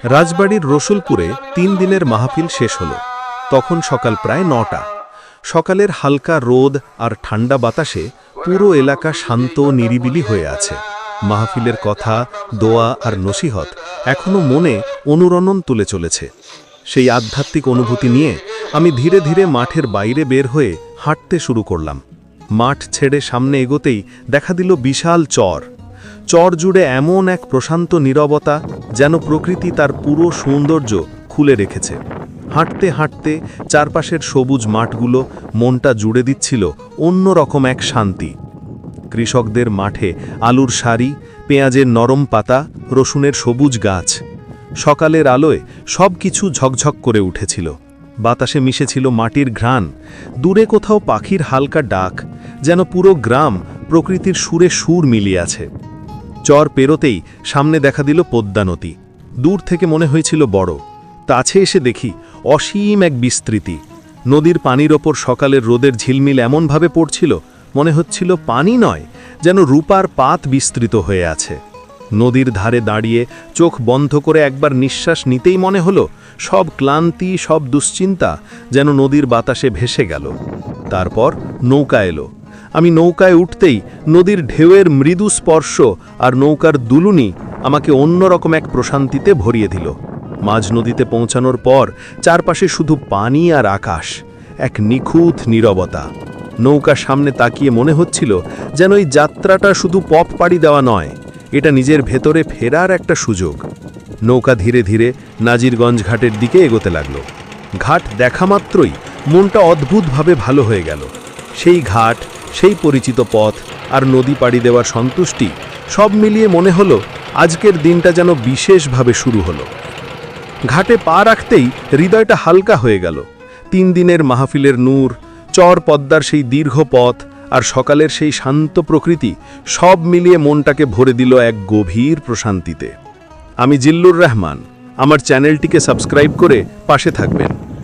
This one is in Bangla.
রাজবাড়ির রসুলপুরে ৩ দিনের মাহফিল শেষ হল। তখন সকাল প্রায় ৯টা। সকালের হালকা রোদ আর ঠান্ডা বাতাসে পুরো এলাকা শান্ত নিরিবিলি হয়ে আছে। মাহফিলের কথা, দোয়া আর নসিহত এখনো মনে অনুরণন তুলে চলেছে। সেই আধ্যাত্মিক অনুভূতি নিয়ে আমি ধীরে ধীরে মাঠের বাইরে বের হয়ে হাঁটতে শুরু করলাম। মাঠ ছেড়ে সামনে এগোতেই দেখা দিল বিশাল চর জুড়ে এমন এক প্রশান্ত নীরবতা, যেন প্রকৃতি তার পুরো সৌন্দর্য খুলে রেখেছে। হাঁটতে হাঁটতে চারপাশের সবুজ মাঠগুলো মনটা জুড়ে দিচ্ছিল অন্যরকম এক শান্তি। কৃষকদের মাঠে আলুর সারি, পেঁয়াজের নরম পাতা, রসুনের সবুজ গাছ। সকালের আলোয় সব কিছু ঝকঝক করে উঠেছিল। বাতাসে মিশেছিল মাটির ঘ্রাণ, দূরে কোথাও পাখির হালকা ডাক, যেন পুরো গ্রাম প্রকৃতির সুরে সুর মিলিয়ে আছে। চর পেরোতেই সামনে দেখা দিল পদ্মা নদী। দূর থেকে মনে হয়েছিল বড়, কাছে এসে দেখি অসীম এক বিস্তৃতি। নদীর পানির ওপর সকালের রোদের ঝিলমিল এমনভাবে পড়ছিল, মনে হচ্ছিল পানি নয়, যেন রূপার পাত বিস্তৃত হয়ে আছে। নদীর ধারে দাঁড়িয়ে চোখ বন্ধ করে একবার নিঃশ্বাস নিতেই মনে হলো সব ক্লান্তি, সব দুশ্চিন্তা যেন নদীর বাতাসে ভেসে গেল। তারপর নৌকা এলো। আমি নৌকায় উঠতেই নদীর ঢেউয়ের মৃদু স্পর্শ আর নৌকার দুলুনি আমাকে অন্যরকম এক প্রশান্তিতে ভরিয়ে দিল। মাঝ নদীতে পৌঁছানোর পর চারপাশে শুধু পানি আর আকাশ, এক নিখুঁত নীরবতা। নৌকার সামনে তাকিয়ে মনে হচ্ছিল যেন এই যাত্রাটা শুধু পথ পাড়ি দেওয়া নয়, এটা নিজের ভেতরে ফেরার একটা সুযোগ। নৌকা ধীরে ধীরে নাজিরগঞ্জ ঘাটের দিকে এগোতে লাগল। ঘাট দেখা মাত্রই মনটা অদ্ভুতভাবে ভালো হয়ে গেল। সেই ঘাট, সেই পরিচিত পথ আর নদী পাড়ি দেওয়ার সন্তুষ্টি, সব মিলিয়ে মনে হলো আজকের দিনটা যেন বিশেষভাবে শুরু হলো। ঘাটে পা রাখতেই হৃদয়টা হালকা হয়ে গেল। ৩ দিনের মাহফিলের নূর, চর পদ্মার সেই দীর্ঘ পথ আর সকালের সেই শান্ত প্রকৃতি সব মিলিয়ে মনটাকে ভরে দিল এক গভীর প্রশান্তিতে। আমি জিল্লুর রহমান। আমার চ্যানেলটিকে সাবস্ক্রাইব করে পাশে থাকবেন।